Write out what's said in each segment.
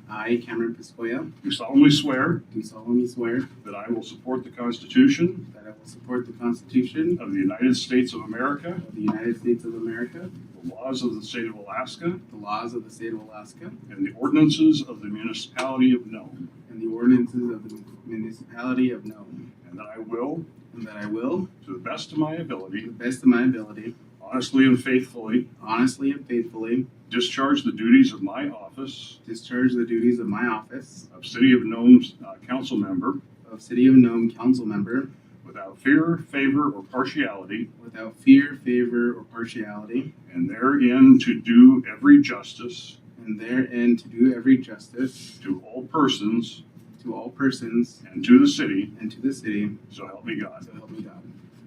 I, Cameron Piscoya, do solemnly swear do solemnly swear that I will support the Constitution that I will support the Constitution of the United States of America, of the United States of America, the laws of the state of Alaska, the laws of the state of Alaska, and the ordinances of the municipality of Nome, and the ordinances of the municipality of Nome, and that I will, and that I will, to the best of my to ability, the best of my ability, honestly and faithfully, honestly and faithfully, discharge the duties of my office discharge the duties of my office of City of Nome's council member of City of Nome council member without fear, favor, or partiality, without fear, favor, or partiality, and therein to do every justice and therein to do every justice to all persons to all persons and to the city, and to the city, so help me God. so help me God.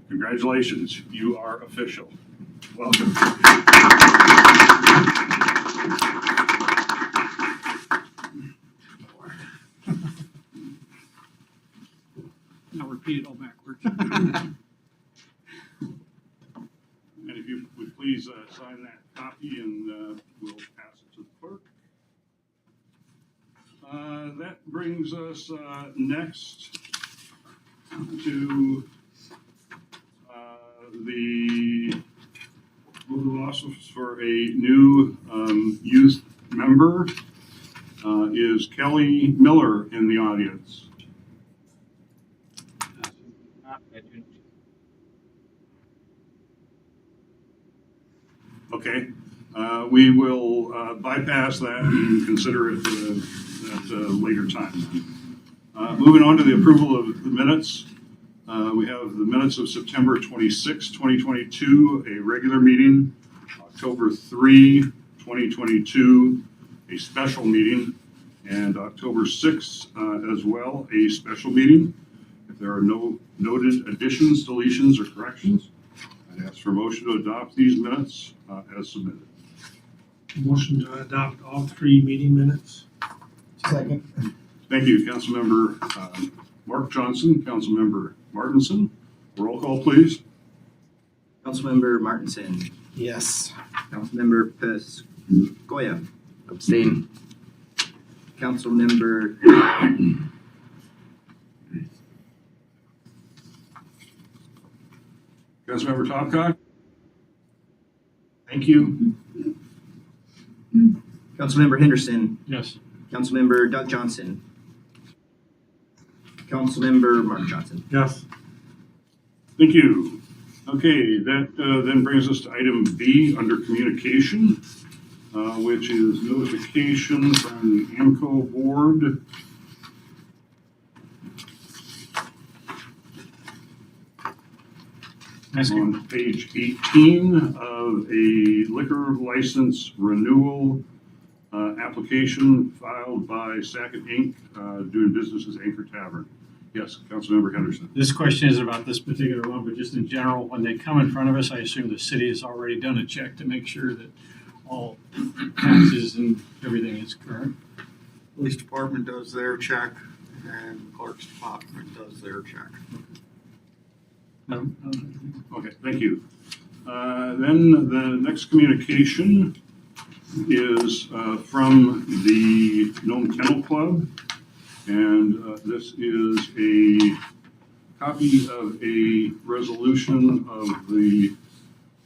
Congratulations, you are official. Welcome. Now repeat it all backwards. And if you would please sign that copy and we'll pass it to the clerk. That brings us next to the oath of office for a new youth member. Is Kelly Miller in the audience? Okay, we will bypass that and consider it at a later time. Moving on to the approval of the minutes. We have the minutes of September 26, 2022, a regular meeting, October 3, 2022, a special meeting, and October 6 as well, a special meeting. If there are no noted additions, deletions, or corrections, I'd ask for a motion to adopt these minutes as submitted. Motion to adopt all three meeting minutes. Second. Thank you, Councilmember Mark Johnson, Councilmember Martinson. Roll call, please. Councilmember Martinson. Yes. Councilmember Piscoya. Abstain. Councilmember Councilmember Topcott. Thank you. Councilmember Henderson. Yes. Councilmember Doug Johnson. Councilmember Mark Johnson. Yes. Thank you. Okay, that then brings us to item B under communication, which is notification from the AMCO board. On page 18 of a liquor license renewal application filed by Sackett Inc., doing business as Anchor Tavern. Yes, Councilmember Henderson. This question isn't about this particular one, but just in general, when they come in front of us, I assume the city has already done a check to make sure that all taxes and everything is current. Police department does their check, and the clerk's department does their check. Okay, thank you. Then the next communication is from the Nome Kennel Club. And this is a copy of a resolution of the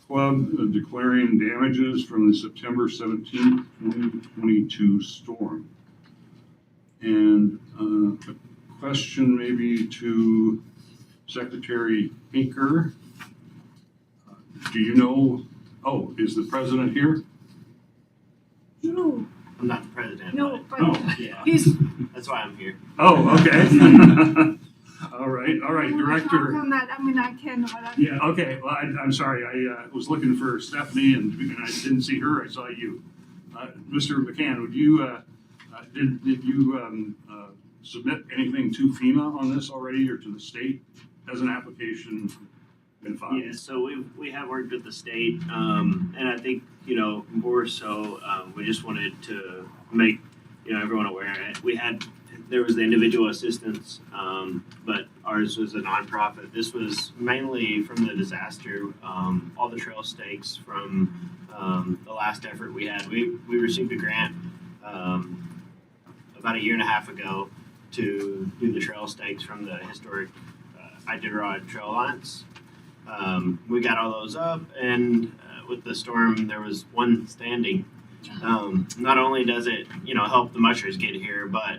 club declaring damages from the September 17, 2022 storm. And a question maybe to Secretary Pinker. Do you know, oh, is the president here? No, I'm not the president. no, but Oh, Yeah, he's. that's why I'm here. oh, okay. All right, Director. On that, I mean, I can, but I. Yeah, okay, well, I'm sorry, I was looking for Stephanie and I didn't see her, I saw you. Mr. McCann, would you, did you submit anything to FEMA on this already or to the state as an application been filed? Yeah, so we have worked with the state, and I think, more so, we just wanted to make, everyone aware. There was the individual assistance, but ours was a nonprofit. This was mainly from the disaster, all the trail stakes from the last effort we had. We received a grant about a year and a half ago to do the trail stakes from the historic Iditarod Trail Alliance. We got all those up, and with the storm, there was one standing. Not only does it, help the mushers get here, but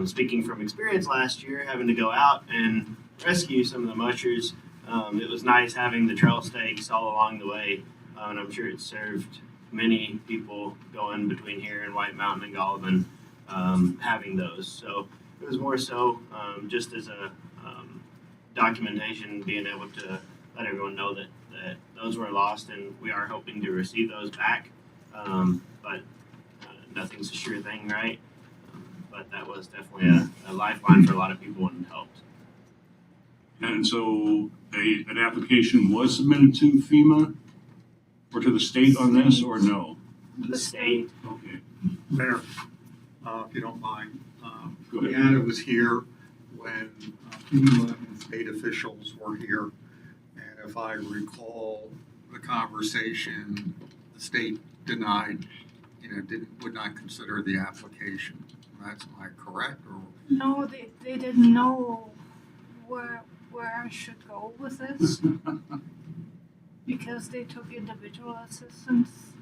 speaking from experience last year, having to go out and rescue some of the mushers, it was nice having the trail stakes all along the way, and I'm sure it served many people going between here and White Mountain and Golovin, having those. So it was more so just as a documentation, being able to let everyone know that those were lost, and we are hoping to receive those back. But nothing's a sure thing, right? But that was definitely a lifeline for a lot of people and helped. And so an application was submitted to FEMA or to the state on this, or no? The state. Okay, Mayor, if you don't mind, go ahead. Deanna was here when FEMA and state officials were here. And if I recall the conversation, the state denied, would not consider the application. Am I correct? Or No, they didn't know where I should go with this because they took individual assistance,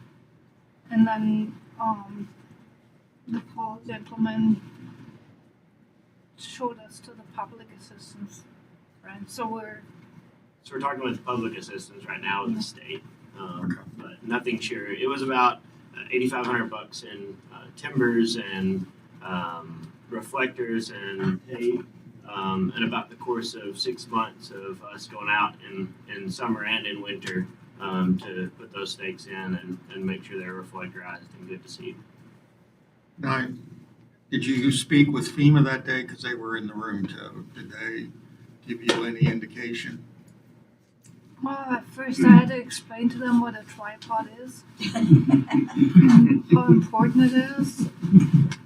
and then the Paul gentleman showed us to the public assistance, right? So we're talking with public assistance right now with the state, Okay. but nothing sure. It was about $8,500 in timbers and reflectors and hay, and about the course of 6 months of us going out in summer and in winter to put those stakes in and make sure they're reflectorized and good to see. Now, did you speak with FEMA that day? Because they were in the room too. Did they give you any indication? well, at first I had to explain to them what a tripod is, how important it is.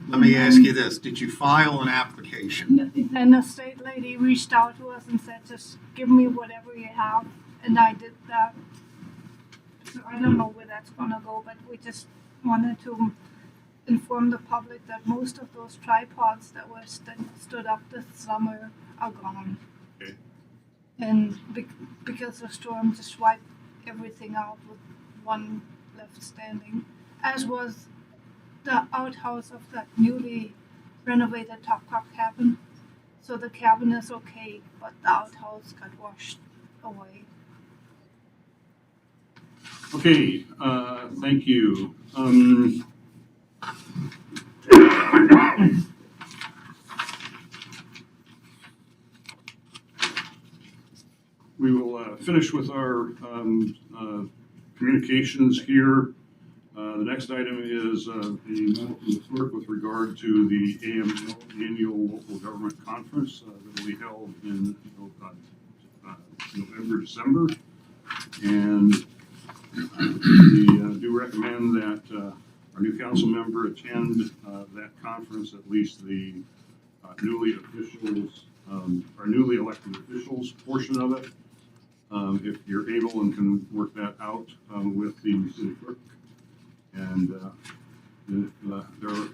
Let me ask you this. Did you file an application? Then the state lady reached out to us and said, just give me whatever you have. And I did that. So I don't know where that's going to go, but we just wanted to inform the public that most of those tripods that were stood up this summer are gone. Okay. And because the storm just wiped everything out with one left standing, as was the outhouse of that newly renovated Topcock cabin. So the cabin is okay, but the outhouse got washed away. Okay, thank you. We will finish with our communications here. The next item is the memo from the clerk with regard to the AML, Annual Local Government Conference that will be held in November, December. And we do recommend that our new council member attend that conference, at least the newly elected officials portion of it. If you're able and can work that out with the city clerk. And if there are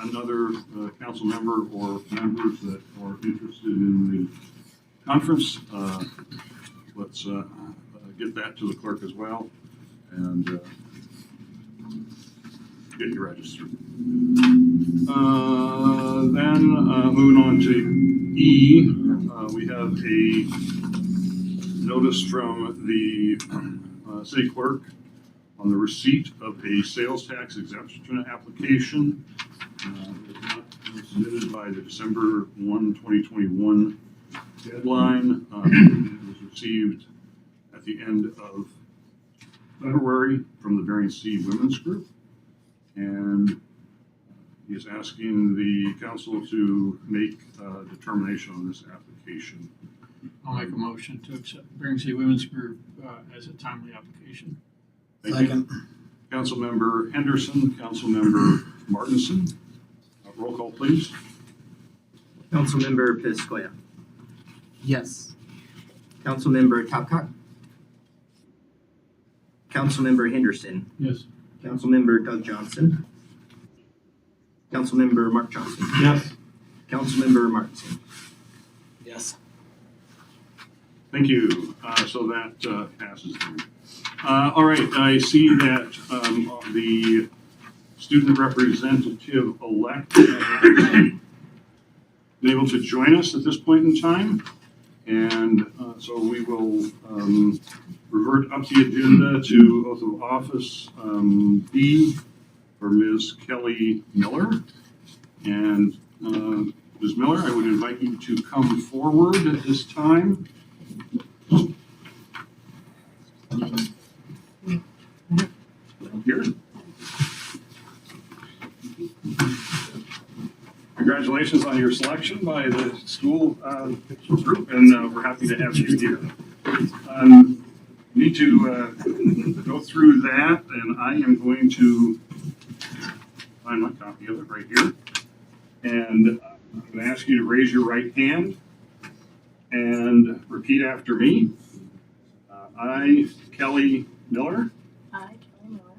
another council member or members that are interested in the conference, let's get that to the clerk as well and get you registered. Then moving on to E, we have a notice from the city clerk on the receipt of a sales tax exemption application. It was not submitted by the December 1, 2021 deadline. It was received at the end of February from the Bering Sea Women's Group. And he is asking the council to make a determination on this application. I'll make a motion to accept Bering Sea Women's Group as a timely application. Thank you. Councilmember Henderson, Councilmember Martinson. Roll call, please. Councilmember Piscoya. Yes. Councilmember Topcock. Councilmember Henderson. Yes. Councilmember Doug Johnson. Councilmember Mark Johnson. Yes. Councilmember Martinson. Yes. Thank you. So that passes through. All right, I see that the student representative-elect been able to join us at this point in time. And so we will revert up the agenda to oath of office B for Ms. Kelly Miller. And Ms. Miller, I would invite you to come forward at this time. Here. Congratulations on your selection by the school group, and we're happy to have you here. Need to go through that, and I am going to find my copy of it right here. And I'm going to ask you to raise your right hand and repeat after me. I, Kelly Miller, I, Kelly Miller,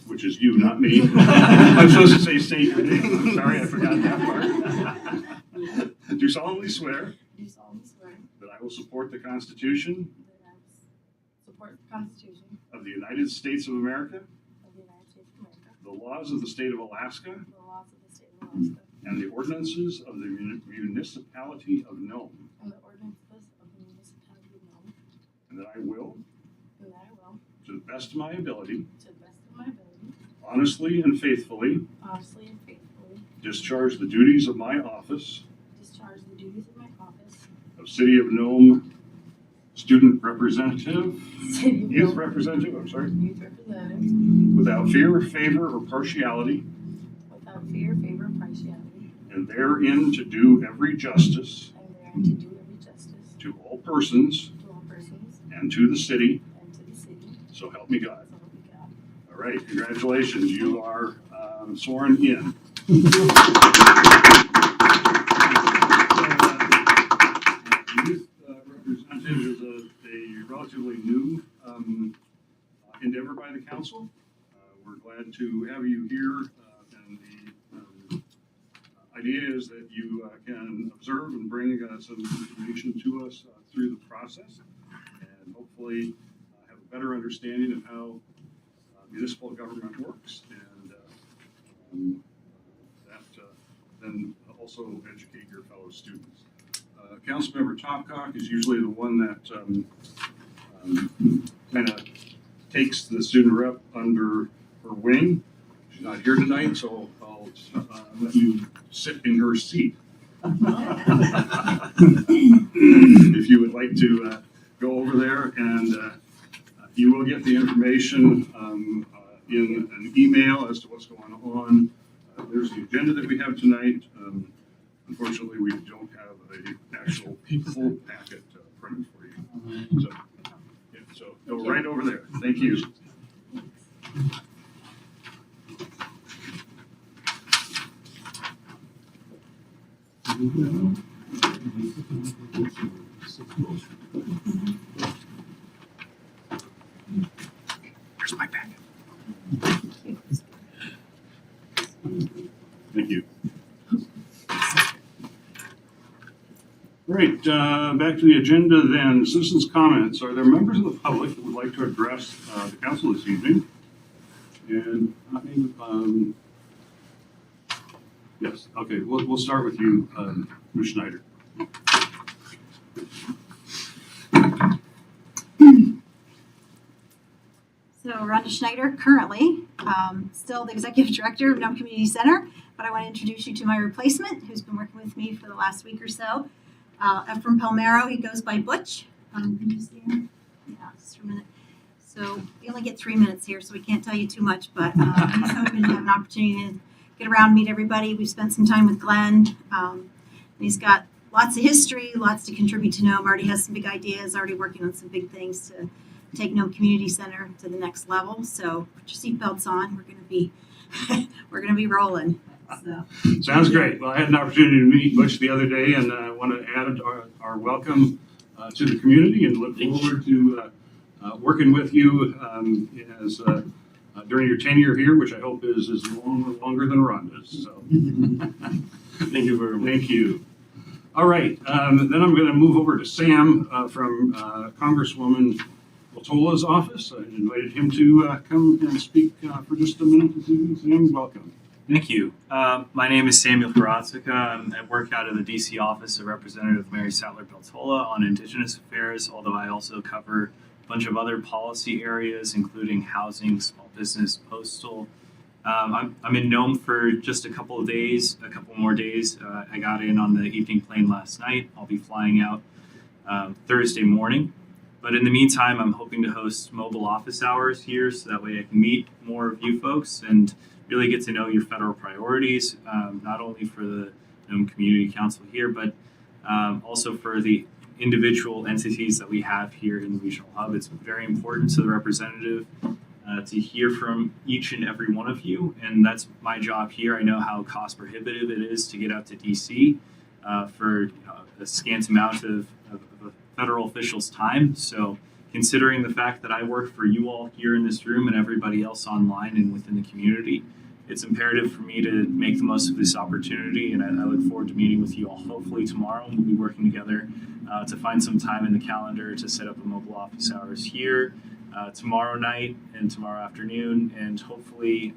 which is you, not me. I'm supposed to say state your name. I'm sorry, I forgot that part. Do solemnly swear do solemnly swear that I will support the Constitution that I will support the Constitution of the United States of America, of the United States of America, the laws of the state of Alaska, the laws of the state of Alaska, and the ordinances of the municipality of Nome, and the ordinances of the municipality of Nome, and that I will, and that I will, to the best of my ability, to the best of my ability, honestly and faithfully, honestly and faithfully, discharge the duties of my office discharge the duties of my office, of City of Nome student representative, city of youth Nome representative, I'm sorry, youth representative, without fear, favor, or partiality, without fear, favor, or partiality, and therein to do every justice and therein to do every justice to all persons to all persons and to the city, and to the city, so help me God. so help me God. All right, congratulations, you are sworn in. Youth representative is a relatively new endeavor by the council. We're glad to have you here, and the idea is that you can observe and bring some information to us through the process, and hopefully have a better understanding of how municipal government works, and that then also educate your fellow students. Councilmember Topcock is usually the one that kind of takes the student rep under her wing. She's not here tonight, so I'll let you sit in her seat. If you would like to go over there, and you will get the information in an email as to what's going on. There's the agenda that we have tonight. Unfortunately, we don't have an actual full packet printed for you. So, yeah, so go right over there. Thank you. Here's my packet. Thank you. Right, back to the agenda then. Citizens' comments. Are there members of the public that would like to address the council this evening? And yes, okay, we'll start with you, Ms. Schneider. So Rhonda Schneider, currently still the executive director of Nome Community Center, but I want to introduce you to my replacement, who's been working with me for the last week or so. Ephraim Palmero, he goes by Butch. Can you see him? Yeah, just for a minute. So we only get 3 minutes here, so we can't tell you too much, but he's hoping to have an opportunity to get around, meet everybody. We've spent some time with Glenn. And he's got lots of history, lots to contribute to Nome. Already has some big ideas, already working on some big things to take Nome Community Center to the next level. So put your seatbelts on. We're gonna be rolling. So. Sounds great. Well, I had an opportunity to meet Butch the other day, and I want to add our welcome to the community and look forward to working with you as during your tenure here, which I hope is longer than Rhonda's. So, Thank you very much. thank you. All right, then I'm going to move over to Sam from Congresswoman Otola's office. I invited him to come and speak for just a minute this evening. Sam, welcome. Thank you. My name is Samuel Karatsika. I work out of the DC office of Representative Mary Sattler Beltola on Indigenous affairs, although I also cover a bunch of other policy areas, including housing, small business, postal. I'm in Nome for just a couple more days. I got in on the evening plane last night. I'll be flying out Thursday morning. But in the meantime, I'm hoping to host mobile office hours here so that way I can meet more of you folks and really get to know your federal priorities, not only for the Nome Community Council here, but also for the individual entities that we have here in the regional hub. It's very important to the representative to hear from each and every one of you, and that's my job here. I know how cost prohibitive it is to get out to DC for a scant amount of a federal official's time. So considering the fact that I work for you all here in this room and everybody else online and within the community, it's imperative for me to make the most of this opportunity, and I look forward to meeting with you all hopefully tomorrow. We'll be working together to find some time in the calendar to set up a mobile office hours here tomorrow night and tomorrow afternoon, and hopefully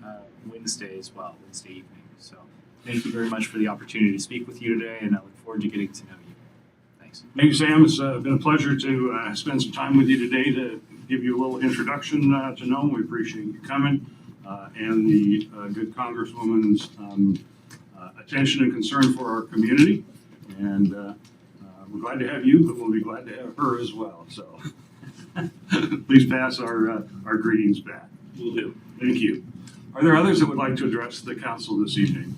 Wednesday as well, Wednesday evening. So thank you very much for the opportunity to speak with you today, and I look forward to getting to know you. Thanks. Thank you, Sam. It's been a pleasure to spend some time with you today to give you a little introduction to Nome. We appreciate you coming and the good Congresswoman's attention and concern for our community. And we're glad to have you, but we'll be glad to have her as well. So please pass our greetings back. Will do. Thank you. Are there others that would like to address the council this evening?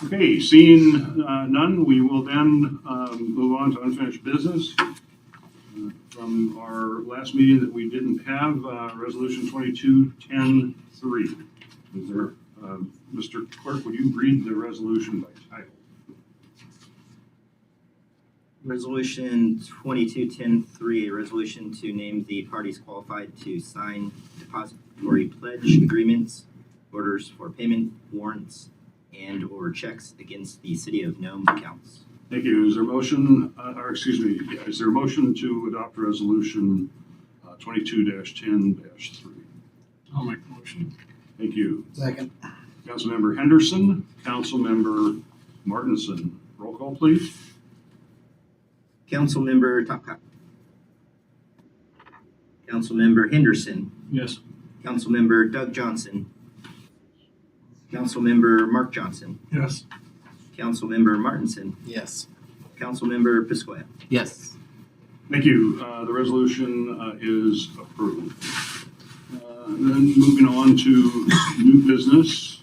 Okay, seeing none, we will then move on to unfinished business. From our last meeting that we didn't have, Resolution 22-10-3. Is there, Mr. Clerk, would you read the resolution by title? Resolution 22-10-3, a resolution to name the parties qualified to sign depository pledge agreements, orders for payment, warrants, and/or checks against the City of Nome accounts. Thank you. Is there a motion, is there a motion to adopt Resolution 22-10-3? I'll make the motion. Thank you. Second. Councilmember Henderson, Councilmember Martinson. Roll call, please. Councilmember Topcott. Councilmember Henderson. Yes. Councilmember Doug Johnson. Councilmember Mark Johnson. Yes. Councilmember Martinson. Yes. Councilmember Piscoya. Yes. Thank you. The resolution is approved. Then moving on to new business,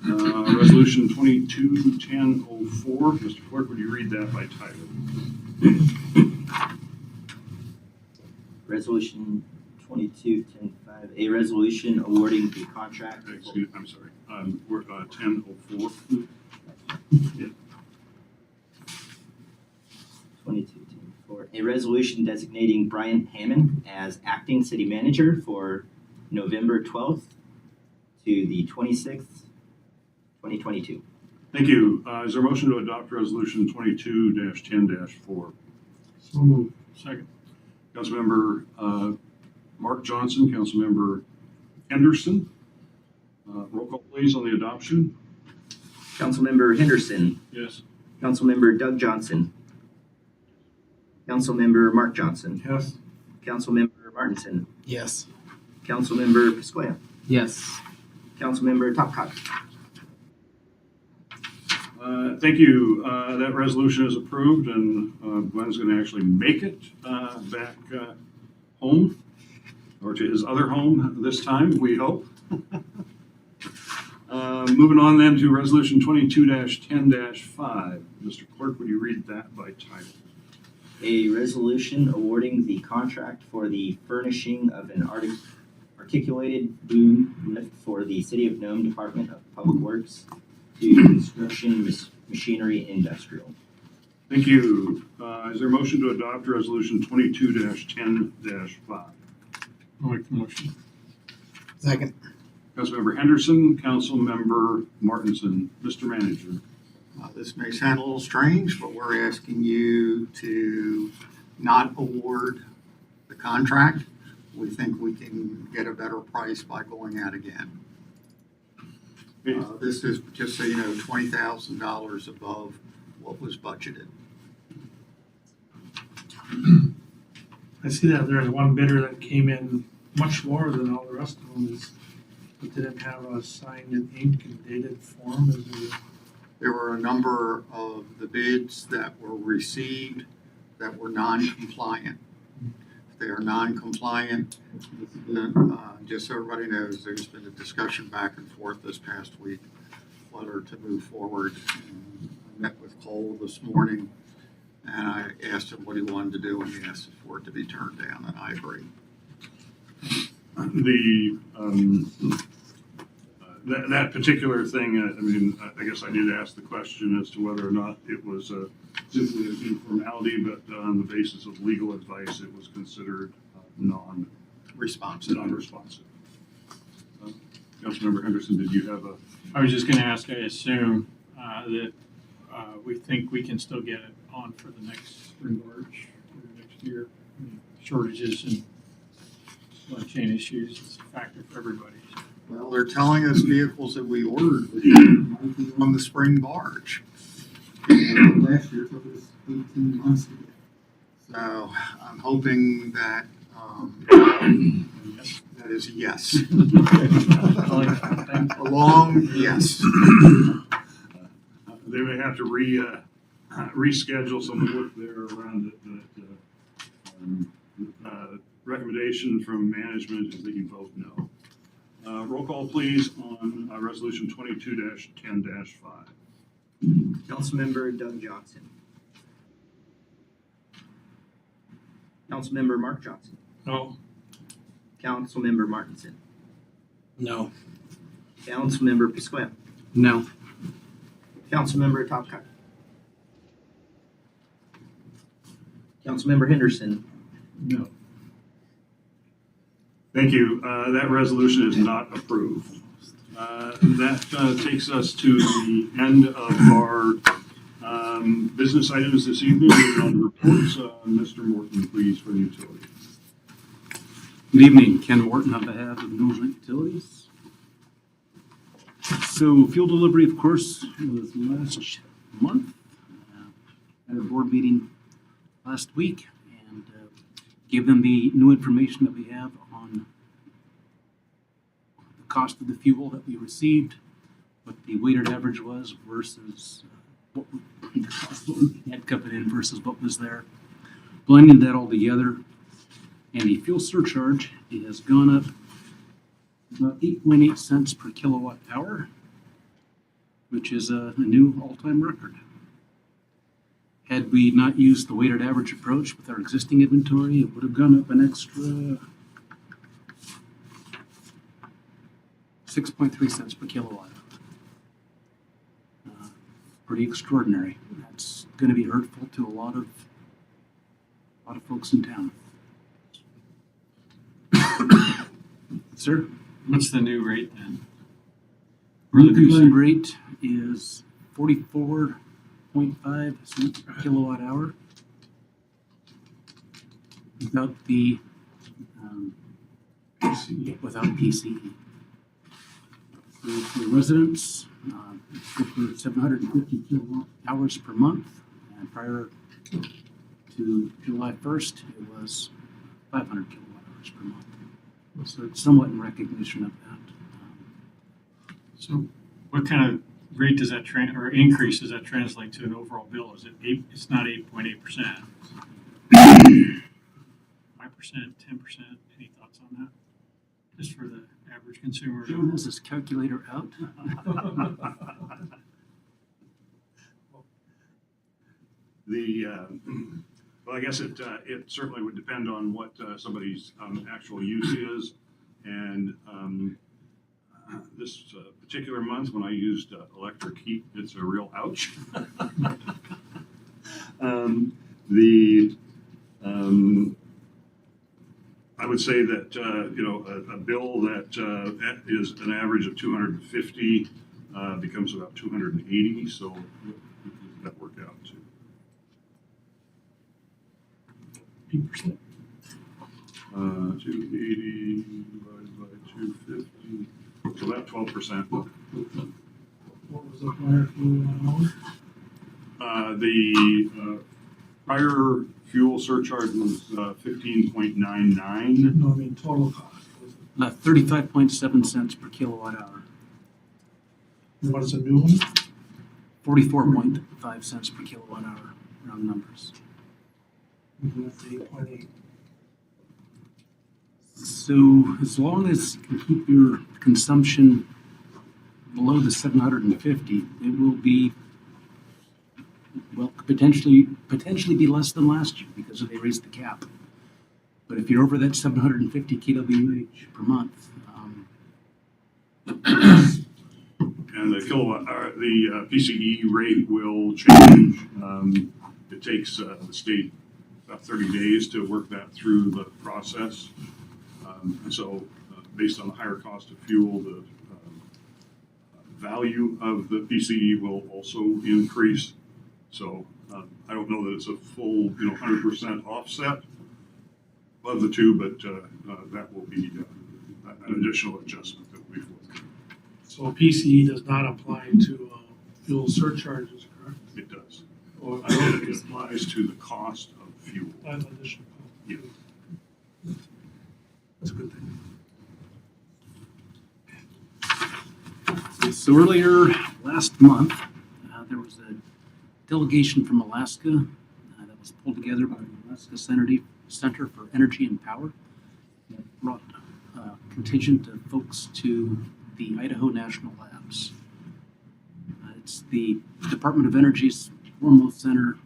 Resolution 22-10-04. Mr. Clerk, would you read that by title? Resolution 22-10-5, a resolution awarding the contract. Excuse, I'm sorry. We're 10-04. Yeah. 22-10-4, a resolution designating Brian Hammond as acting city manager for November 12th to the 26th, 2022. Thank you. Is there a motion to adopt Resolution 22-10-4? So moved. Second. Councilmember Mark Johnson, Councilmember Henderson. Roll call, please, on the adoption. Councilmember Henderson. Yes. Councilmember Doug Johnson. Councilmember Mark Johnson. Yes. Councilmember Martinson. Yes. Councilmember Piscoya. Yes. Councilmember Topcott. Thank you. That resolution is approved, and Glenn's going to actually make it back home, or to his other home this time, we hope. Moving on then to Resolution 22-10-5. Mr. Clerk, would you read that by title? A resolution awarding the contract for the furnishing of an articulated boom lift for the City of Nome Department of Public Works to construction, machinery, industrial. Thank you. Is there a motion to adopt resolution 22-10-5? I'll make the motion. Second. Councilmember Henderson, Councilmember Martinson. Mr. Manager. This may sound a little strange, but we're asking you to not award the contract. We think we can get a better price by going out again. This is, just so you know, $20,000 above what was budgeted. I see that there's one bidder that came in much lower than all the rest of them, but didn't have a signed and inked and dated form. Is there? There were a number of the bids that were received that were non-compliant. If they are non-compliant, just so everybody knows, there's been a discussion back and forth this past week, whether to move forward. I met with Cole this morning, and I asked him what he wanted to do, and he asked for it to be turned down, and I agree. That particular thing, I mean, I guess I did ask the question as to whether or not it was simply an informality, but on the basis of legal advice, it was considered Responsive. non-responsive. Councilmember Henderson, did you have a? I was just gonna ask, I assume, that, we think we can still get it on for the next spring march or next year. I mean, shortages and supply chain issues, it's a factor for everybody. Well, they're telling us vehicles that we ordered might be on the spring barge. Last year took us 18 months to get. So I'm hoping that that is a yes. A long yes. They may have to reschedule some of the work there around it. Recommendation from management is that you vote no. Roll call, please, on resolution 22-10-5. Councilmember Doug Johnson. Councilmember Mark Johnson. No. Councilmember Martinson. No. Councilmember Pasquale. No. Councilmember Topcott. Councilmember Henderson. No. Thank you. That resolution is not approved. That takes us to the end of our business items this evening. Moving on to reports. Mr. Morton, please, for utilities. Good evening, Ken Morton on behalf of Nome Utilities. So fuel delivery, of course, was last month. At a board meeting last week and gave them the new information that we have on the cost of the fuel that we received, what the weighted average was versus what the cost we had coming in versus what was there. Blending that all together, and the fuel surcharge has gone up about 8.8 cents per kilowatt hour, which is a new all-time record. Had we not used the weighted average approach with our existing inventory, it would have gone up an extra 6.3 cents per kilowatt. Pretty extraordinary. That's going to be hurtful to a lot of folks in town. Sir? What's the new rate then? The combined rate is 44.5 cents per kilowatt hour. Without the PCE. For residents, for 750 kilowatt hours per month, and prior to July 1st, it was 500 kilowatt hours per month. So it's somewhat in recognition of that. So what kind of rate does that or increase does that translate to an overall bill? Is it it's not 8.8%. 5%, 10%, any thoughts on that? Just for the average consumer. Joe has his calculator out. Well, I guess it certainly would depend on what somebody's actual use is, and this particular month when I used electric heat, it's a real ouch. The I would say that a bill that is an average of 250 becomes about 280. So what does that work out to? 8%. 280 divided by 250, so about 12%. What was the prior fuel amount? The prior fuel surcharge was 15.99. No, I mean total cost. Was it- 35.7 cents per kilowatt hour, And what is a new one? 44.5 cents per kilowatt hour, round numbers. That's 8.8. So as long as you can keep your consumption below the 750, it will be, well, potentially be less than last year because they raised the cap. But if you're over that 750 kWh per month, And the kilowatt, the PCE rate will change. It takes the state about 30 days to work that through the process. And so, based on the higher cost of fuel, the value of the PCE will also increase. So, I don't know that it's a full, 100% offset of the two, but that will be an additional adjustment that will be forthcoming. So PCE does not apply to fuel surcharges, correct? It does. Or It applies to the cost of fuel. an additional cost? Yeah. That's a good thing. so earlier last month, there was a delegation from Alaska that was pulled together by the Alaska Center for Energy and Power that brought a contingent of folks to the Idaho National Labs. It's the Department of Energy's foremost center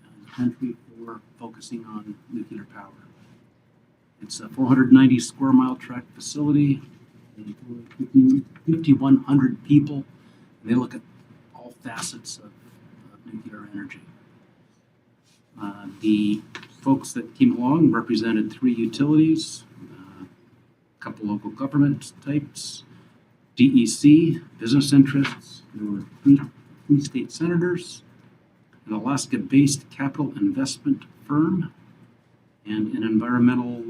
in the country for focusing on nuclear power. It's a 490 square mile tract facility, and 5,100 people, and they look at all facets of nuclear energy. The folks that came along represented 3 utilities, a couple local government types, DEC, business interests. There were 3 state senators, an Alaska-based capital investment firm, and an environmental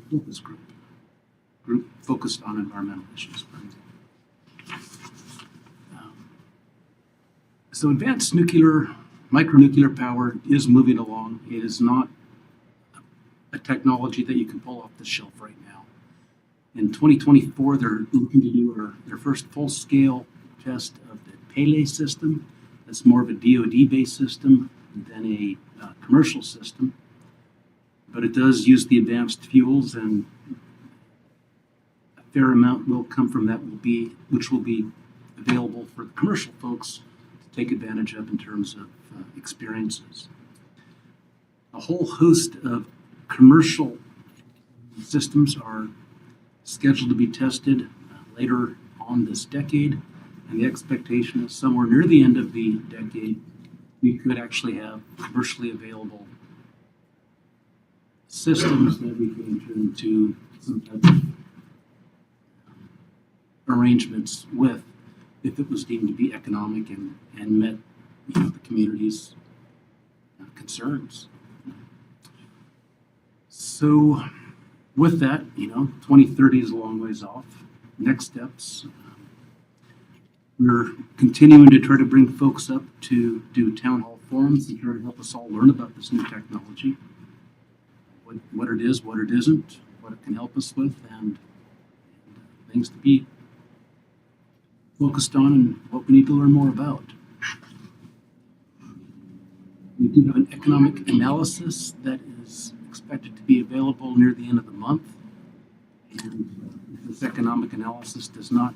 focus group focused on environmental issues. So advanced micronuclear power is moving along. It is not a technology that you can pull off the shelf right now. In 2024, they're looking to do their first full-scale test of the Pele system. That's more of a DoD-based system than a commercial system. But it does use the advanced fuels, and a fair amount will come from that, which will be available for the commercial folks to take advantage of in terms of experiences. A whole host of commercial systems are scheduled to be tested later on this decade, and the expectation is somewhere near the end of the decade, we could actually have commercially available systems that we could enter into some type of arrangements with if it was deemed to be economic and met the community's concerns. So with that, 2030 is a long ways off. Next steps, we're continuing to try to bring folks up to do town hall forums to try to help us all learn about this new technology, what it is, what it isn't, what it can help us with, and things to be focused on and what we need to learn more about. We do have an economic analysis that is expected to be available near the end of the month. And if this economic analysis does not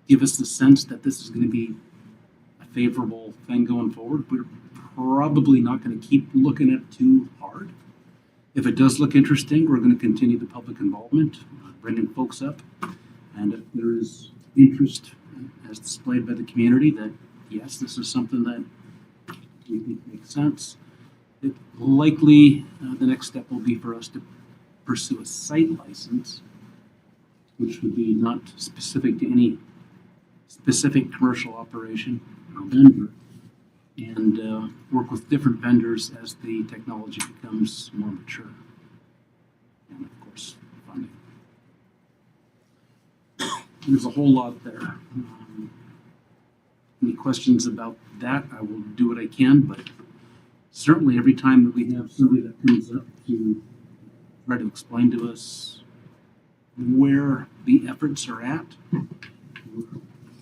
give us the sense that this is going to be a favorable thing going forward, we're probably not going to keep looking at it too hard. If it does look interesting, we're going to continue the public involvement, bringing folks up, And if there is interest as displayed by the community that, yes, this is something that we think makes sense, it likely, the next step will be for us to pursue a site license, which would be not specific to any specific commercial operation or vendor, and work with different vendors as the technology becomes more mature. And of course, funding. There's a whole lot there. Any questions about that, I will do what I can, but certainly every time that we have somebody that comes up to try to explain to us where the efforts are at, we're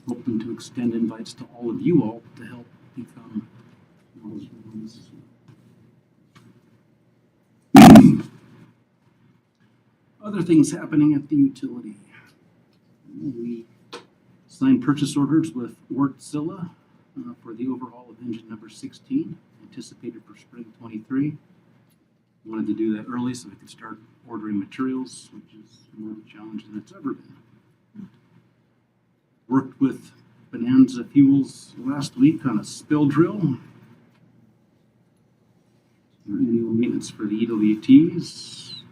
hoping to extend invites to all of you all to help become knowledgeable on this as well. Other things happening at the utility. We signed purchase orders with Wartzilla for the overhaul of engine number 16, anticipated for spring 23. Wanted to do that early so we could start ordering materials, which is more of a challenge than it's ever been. Worked with Bonanza Fuels last week on a spill drill. Annual maintenance for the EWTs.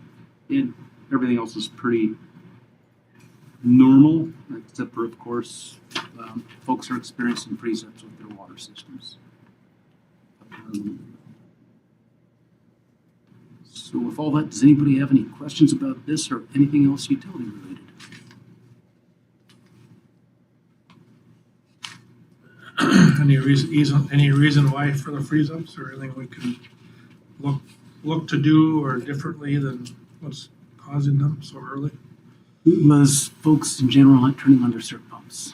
And everything else is pretty normal, except for, of course, folks are experiencing freeze-ups with their water systems. So with all that, does anybody have any questions about this or anything else utility related? Any reason why for the freeze ups or anything we can look to do or differently than what's causing them so early? It was folks in general not turning on their CERT pumps.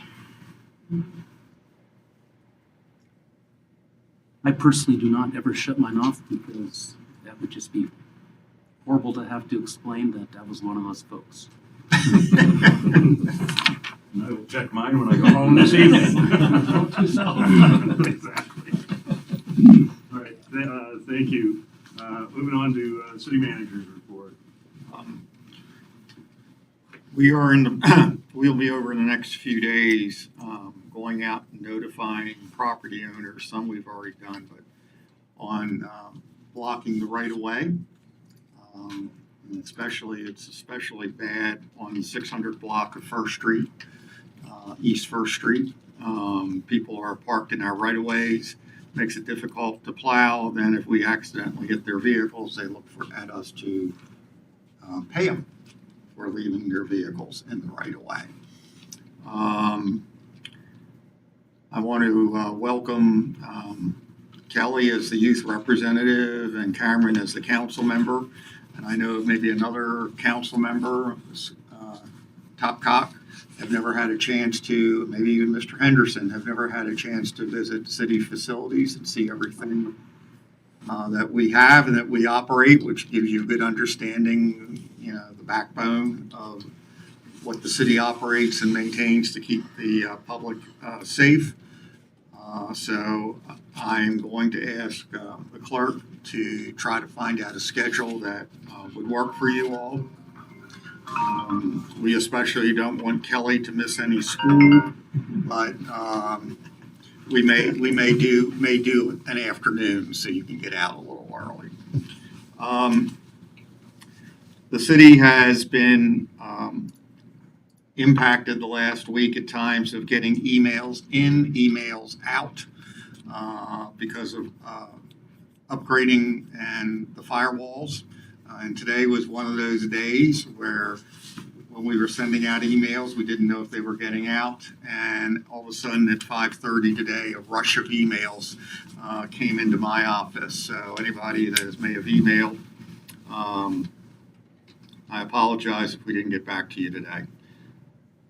I personally do not ever shut mine off because that would just be horrible to have to explain that I was one of those folks. And I will check mine when I go home this evening. Exactly. All right, thank you. Moving on to city manager's report. We'll be over in the next few days, going out and notifying property owners, some we've already done, but on blocking the right of way. And it's especially bad on the 600 block of First Street, East First Street. People are parked in our right of ways, makes it difficult to plow. Then if we accidentally hit their vehicles, they look at us to pay them for leaving their vehicles in the right of way. I want to welcome Kelly as the youth representative and Cameron as the council member. And I know maybe another council member, Topcock, have never had a chance to, maybe even Mr. Henderson, have never had a chance to visit city facilities and see everything that we have and that we operate, which gives you a good understanding, the backbone of what the city operates and maintains to keep the public safe. So I'm going to ask the clerk to try to find out a schedule that would work for you all. We especially don't want Kelly to miss any school, but we may do an afternoon so you can get out a little early. The city has been impacted the last week at times of getting emails in, emails out because of upgrading and the firewalls. And today was one of those days where when we were sending out emails, we didn't know if they were getting out. And all of a sudden at 5:30 today, a rush of emails came into my office. So anybody that may have emailed, I apologize if we didn't get back to you today.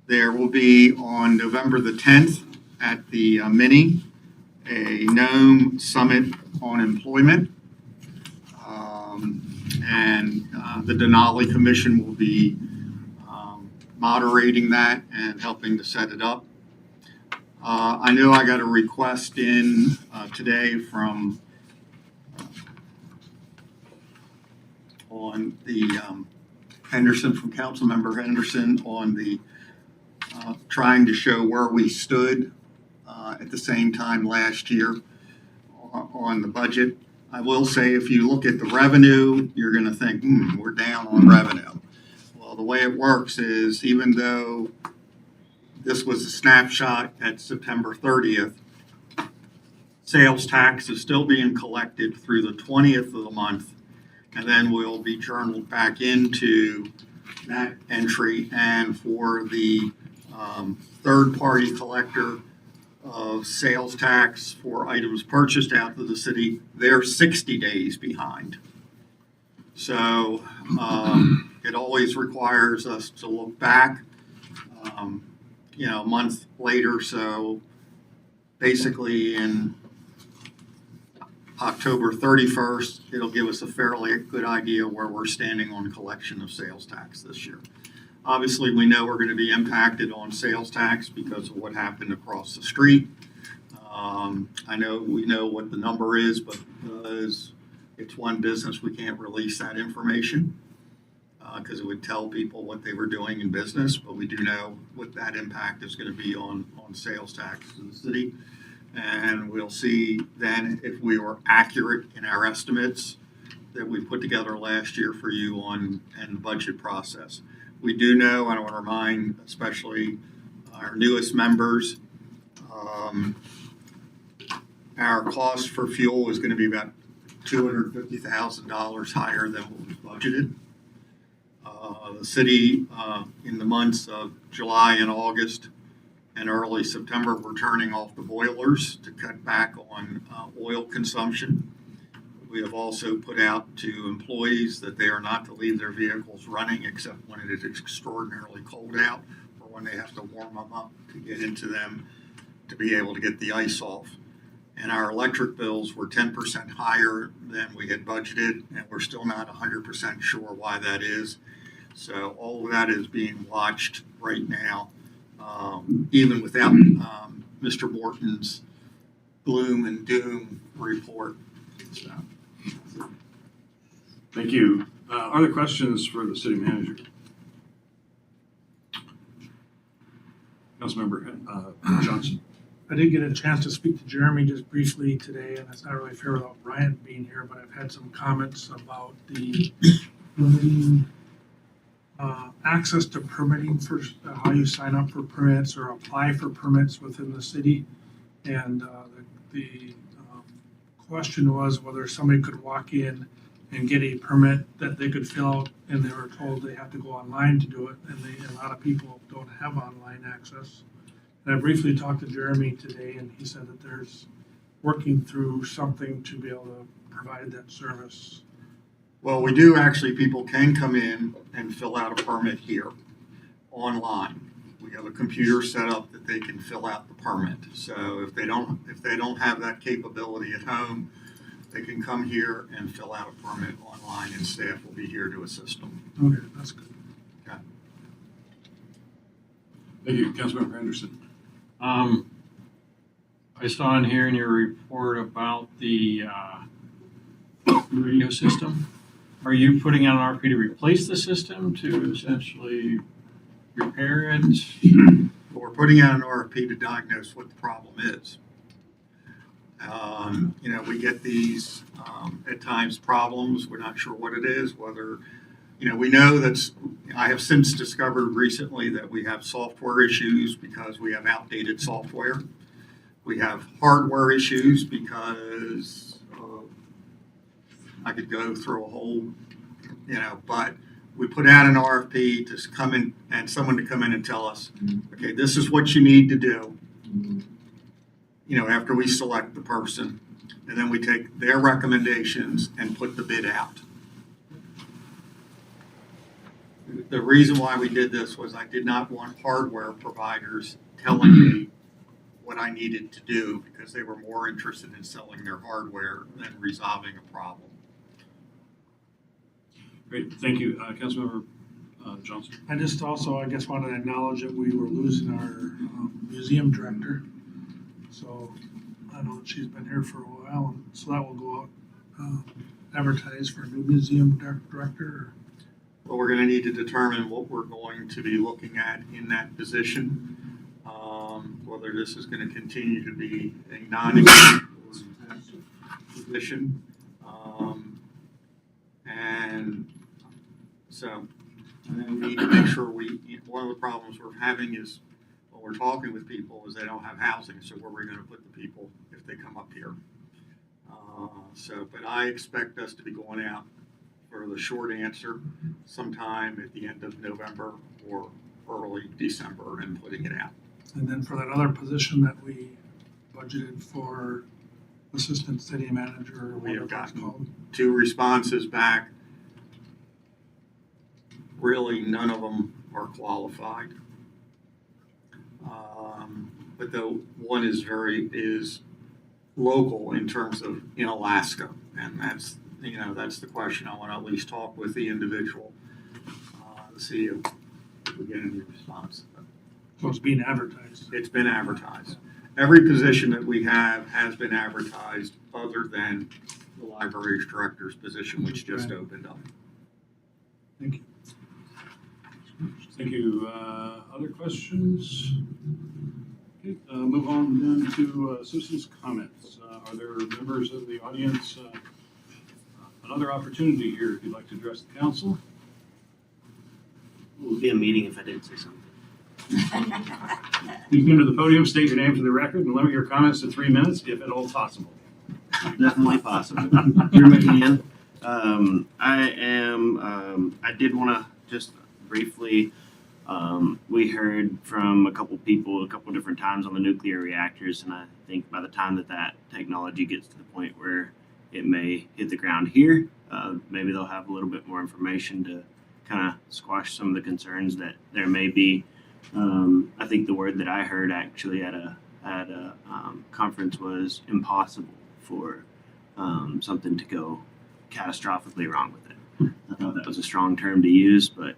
There will be on November the 10th at the Mini, a Nome Summit on Employment. And the Denali Commission will be moderating that and helping to set it up. I know I got a request in today from on the Henderson, from Councilmember Henderson, on the trying to show where we stood at the same time last year on the budget. I will say, if you look at the revenue, you're going to think, we're down on revenue. Well, the way it works is, even though this was a snapshot at September 30th, sales tax is still being collected through the 20th of the month, and then will be journaled back into that entry. And for the third-party collector of sales tax for items purchased out of the city, they're 60 days behind. So it always requires us to look back, a month later. So basically in October 31st, it'll give us a fairly good idea where we're standing on collection of sales tax this year. Obviously, we know we're going to be impacted on sales tax because of what happened across the street. We know what the number is, but because it's one business, we can't release that information because it would tell people what they were doing in business. But we do know what that impact is going to be on sales tax to the city. And we'll see then if we were accurate in our estimates that we put together last year for you and the budget process. We do know, I want to remind especially our newest members, our cost for fuel is going to be about $250,000 higher than what was budgeted. The city, in the months of July and August and early September, we're turning off the boilers to cut back on oil consumption. We have also put out to employees that they are not to leave their vehicles running except when it is extraordinarily cold out or when they have to warm them up to get into them to be able to get the ice off. And our electric bills were 10% higher than we had budgeted, and we're still not 100% sure why that is. So all of that is being watched right now, even without Mr. Morton's gloom and doom report. So. Thank you. Are there questions for the city manager? Councilmember Johnson. I did get a chance to speak to Jeremy just briefly today, and it's not really fair without Brian being here, but I've had some comments about the permitting, access to permitting for how you sign up for permits or apply for permits within the city. And the question was whether somebody could walk in and get a permit that they could fill out, and they were told they have to go online to do it, and a lot of people don't have online access. And I briefly talked to Jeremy today, and he said that there's working through something to be able to provide that service. Well, we do actually, people can come in and fill out a permit here online. We have a computer set up that they can fill out the permit. So if they don't have that capability at home, they can come here and fill out a permit online, and staff will be here to assist them. Okay, that's good. Okay. Thank you. Councilmember Henderson. I saw in here in your report about the radio system. Are you putting out an RFP to replace the system, to essentially repair it? We're putting out an RFP to diagnose what the problem is. We get these at times problems. We're not sure what it is, whether, we know I have since discovered recently that we have software issues because we have outdated software. We have hardware issues because I could go through a whole, but we put out an RFP to come in and someone to come in and tell us, okay, this is what you need to do. After we select the person, and then we take their recommendations and put the bid out. The reason why we did this was I did not want hardware providers telling me what I needed to do, because they were more interested in selling their hardware than resolving a problem. Great. Thank you. Councilmember Johnson. I just also, I guess, wanted to acknowledge that we were losing our museum director. So I know that she's been here for a while, and so that will go out, advertise for a new museum director. But we're going to need to determine what we're going to be looking at in that position. whether this is going to continue to be a non-exempt position. And so we need to make sure one of the problems we're having is when we're talking with people is they don't have housing, so where are we going to put the people if they come up here? But I expect us to be going out for the short answer sometime at the end of November or early December and putting it out. And then for that other position that we budgeted for assistant city manager, or We have whatever it's gotten called. 2 responses back. Really, none of them are qualified. But the one is local in terms of in Alaska, and that's the question. I want to at least talk with the individual to see if we get any response. So it's being advertised. It's been advertised. Every position that we have has been advertised, other than the library's director's position, which just opened up. Thank you. Thank you. Other questions? Okay, move on then to citizens' comments. Are there members of the audience? Another opportunity here if you'd like to address the council. It would be a meeting if I didn't say something. Please come to the podium, state your name for the record, and limit your comments to 3 minutes if at all possible. Definitely possible. Drew McMahon. I did want to just briefly, we heard from a couple people a couple different times on the nuclear reactors, and I think by the time that technology gets to the point where it may hit the ground here, maybe they'll have a little bit more information to kind of squash some of the concerns that there may be. I think the word that I heard actually at a conference was impossible for something to go catastrophically wrong with it. I thought that was a strong term to use, but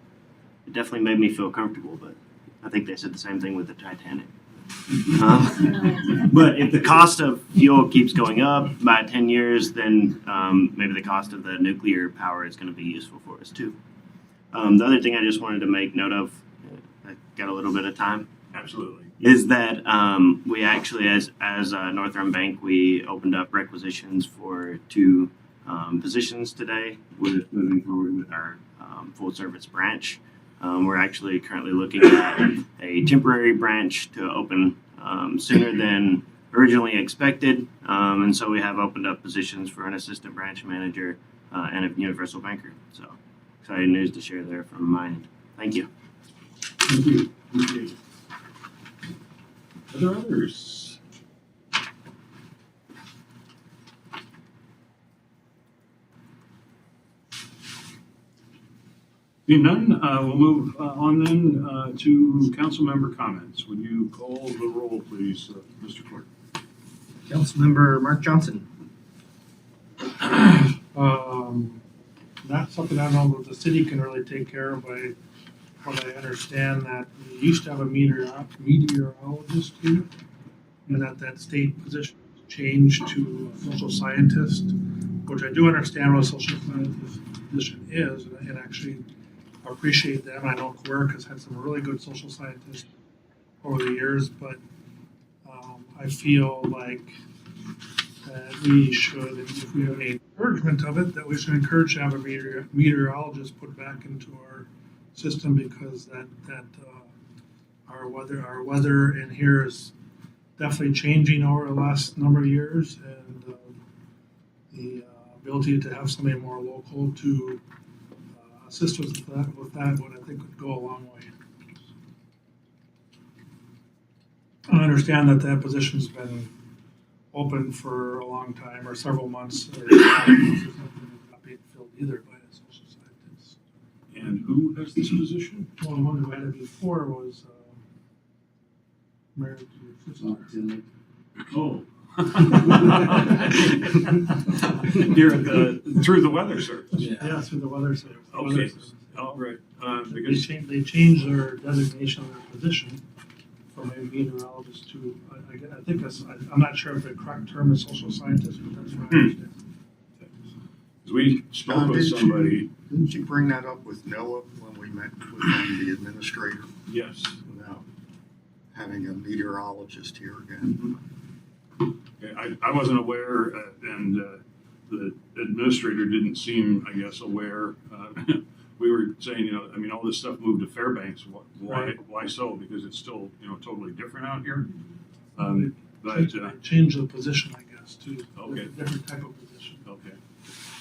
it definitely made me feel comfortable. But I think they said the same thing with the Titanic. But if the cost of fuel keeps going up by 10 years, then maybe the cost of the nuclear power is going to be useful for us too. The other thing I just wanted to make note of, I got a little bit of time. Absolutely. Is that we actually, as Northern Bank, we opened up requisitions for 2 positions today with moving forward with our full service branch. We're actually currently looking at a temporary branch to open sooner than originally expected. And so we have opened up positions for an assistant branch manager and a universal banker. So exciting news to share there from my end. Thank you. Thank you. Appreciate it. Are there others? Being none, we'll move on then to council member comments. Would you call the roll, please, Mr. Clerk? Councilmember Mark Johnson. Not something I know that the city can really take care of, but I understand that we used to have a meteorologist here, and that state position changed to a social scientist, which I do understand what a social scientist position is, and actually appreciate them. I know Quirk has had some really good social scientists over the years, but I feel like that we should, if we have any encouragement of it, that we should encourage to have a meteorologist put back into our system, because that our weather in here is definitely changing over the last number of years, and the ability to have somebody more local to assist us with that would, I think, would go a long way. I understand that position's been open for a long time, or several months, or not being filled either by a social scientist. And who has this position? Well, the one who had it before was married to your sister. Oh. You're through the weather service. Yeah, through the weather service. Okay. All right. Because They changed their designation of their position from a meteorologist to, I think I'm not sure if the correct term is social scientist, but that's what I understand. we spoke with somebody. Didn't you bring that up with Noah when we met with him, the administrator? Yes. About having a meteorologist here again. Okay, I wasn't aware, and the administrator didn't seem, I guess, aware. We were saying, I mean, all this stuff moved to Fairbanks. Why so? Because it's still, totally different out here. But Change the position, I guess, too. Okay. Different type of position. okay,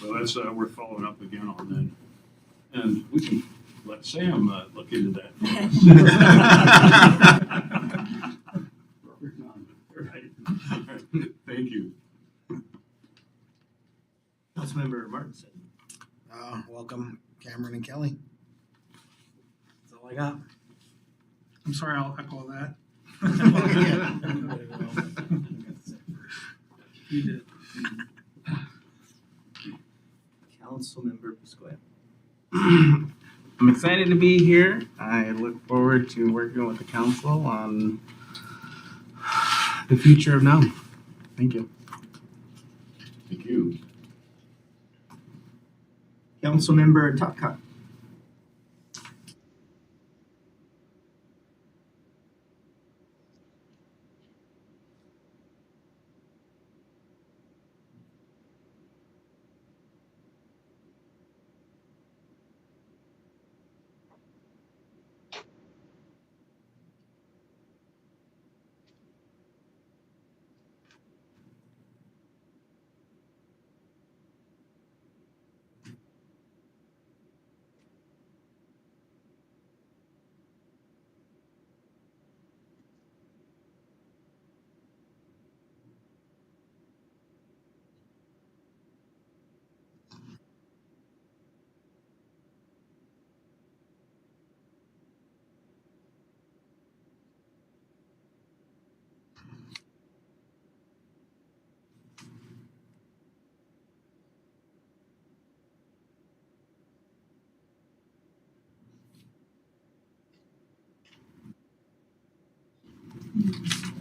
well, that's worth following up again on then, and we can let Sam look into that. Right. Thank you. Councilmember Martinson. Welcome, Cameron and Kelly. That's all I got. I'm sorry, I'll echo that. You did. Councilmember Piscoya. I'm excited to be here. I look forward to working with the council on the future of Nome. Thank you. Thank you. Councilmember Topcott.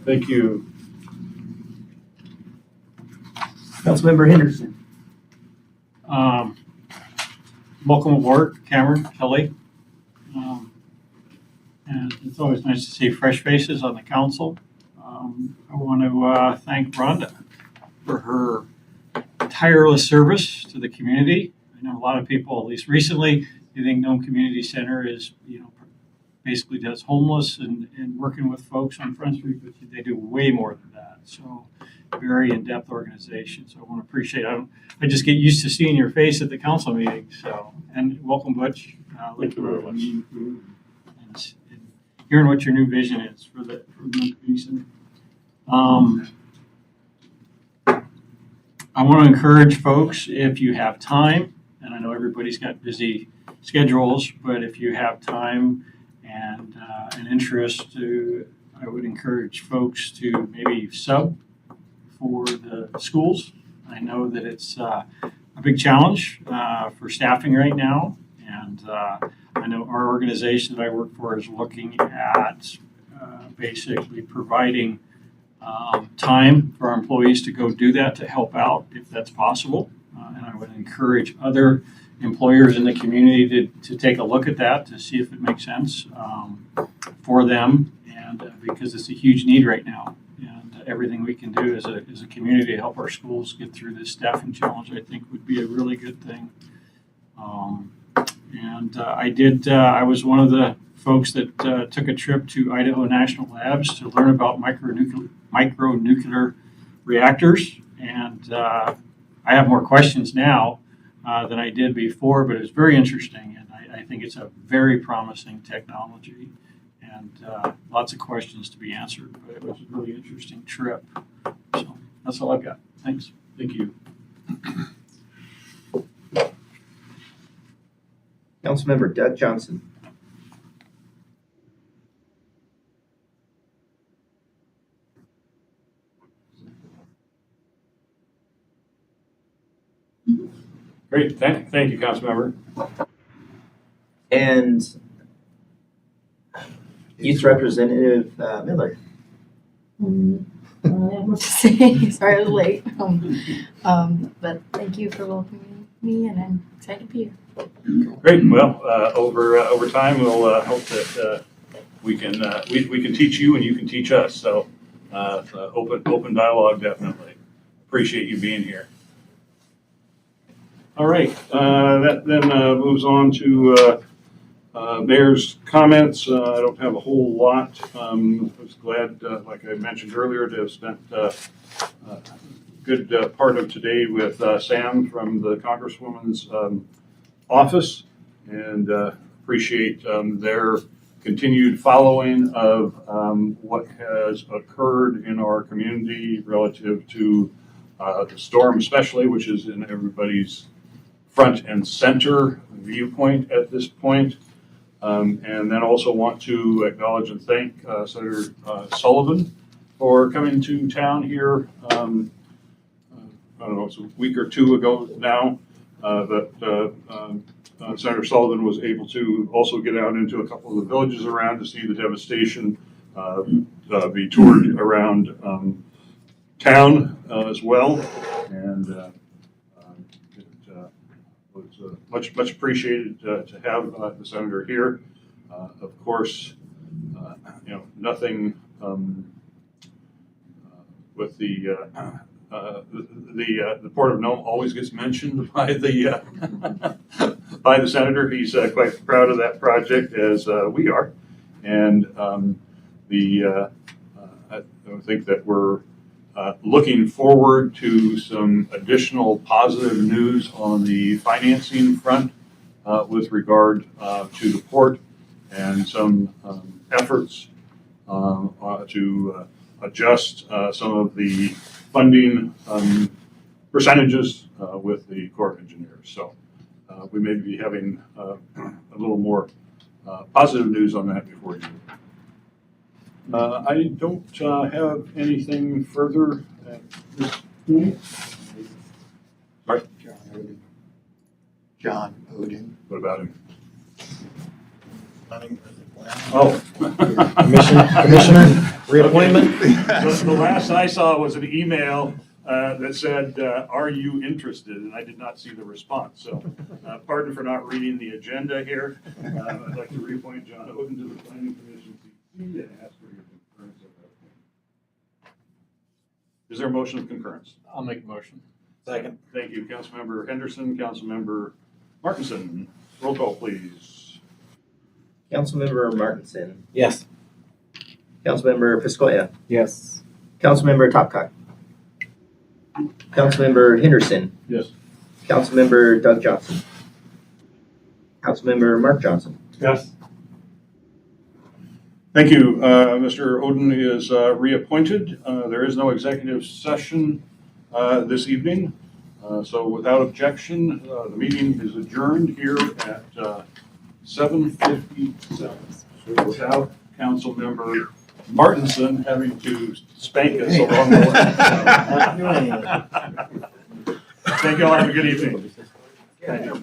Thank you. Councilmember Henderson. Welcome aboard, Cameron, Kelly. And it's always nice to see fresh faces on the council. I want to thank Rhonda for her tireless service to the community. I know a lot of people, at least recently, they think Nome Community Center is, basically does homeless and working with folks on Front Street, but they do way more than that. So very in-depth organization. So I want to appreciate it. I just get used to seeing your face at the council meeting. So, and welcome, Butch. Thank you very much. And hearing what your new vision is for the Nome Community Center. I want to encourage folks, if you have time, and I know everybody's got busy schedules, but if you have time and an interest I would encourage folks to maybe sub for the schools. I know that it's a big challenge for staffing right now, and I know our organization that I work for is looking at basically providing time for our employees to go do that, to help out if that's possible. And I would encourage other employers in the community to take a look at that to see if it makes sense for them, and because it's a huge need right now. And everything we can do as a community to help our schools get through this staffing challenge, I think would be a really good thing. I was one of the folks that took a trip to Idaho National Labs to learn about micronuclear reactors, and I have more questions now than I did before, but it was very interesting, and I think it's a very promising technology, and lots of questions to be answered, but it was a really interesting trip. So that's all I've got. Thanks. Thank you. Councilmember Doug Johnson. Great. Thank you, Councilmember. And Youth Representative Miller. I don't have much to say. Sorry I was late. But thank you for welcoming me, and I'm excited to be here. Great. Well, over time, we'll hope that we can teach you and you can teach us. So open dialogue, definitely. Appreciate you being here. All right, that then moves on to mayor's comments. I don't have a whole lot. I was glad, like I mentioned earlier, to have spent a good part of today with Sam from the Congresswoman's office, and appreciate their continued following of what has occurred in our community relative to the storm especially, which is in everybody's front and center viewpoint at this point. And then also want to acknowledge and thank Senator Sullivan for coming to town here. I don't know, it's a week or two ago now, that Senator Sullivan was able to also get out into a couple of the villages around to see the devastation, be toured around town as well. And it was much appreciated to have the senator here. Of course, nothing with the Port of Nome always gets mentioned by the by the senator. He's quite proud of that project, as we are, and I think that we're looking forward to some additional positive news on the financing front with regard to the port, and some efforts to adjust some of the funding percentages with the Corps of Engineers. So we may be having a little more positive news on that before you. I don't have anything further at this point. Sorry? John Odin. What about him? Planning. Oh. Commissioner, reappointment? The last I saw was an email that said, "Are you interested?" And I did not see the response. So pardon for not reading the agenda here. I'd like to reappoint John Odin to the Planning Commission and ask for your concurrence at that point. Is there a motion of concurrence? I'll make a motion. Second. Thank you, Councilmember Henderson. Councilmember Markinson, roll call, please. Councilmember Martinson, Yes. Councilmember Piscoya, Yes. Councilmember Topcock, Councilmember Henderson, Yes. Councilmember Doug Johnson, Councilmember Mark Johnson. Yes. Thank you. Mr. Odin is reappointed. There is no executive session this evening. So without objection, the meeting is adjourned here at 7:57. Without Councilmember Martinson having to spank us along the way. Thank you all. Have a good evening. Thank you.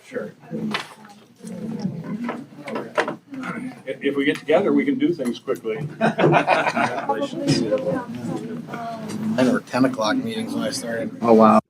Sure. If we get together, we can do things quickly. 9 or 10 o'clock meetings when I started. Oh, wow.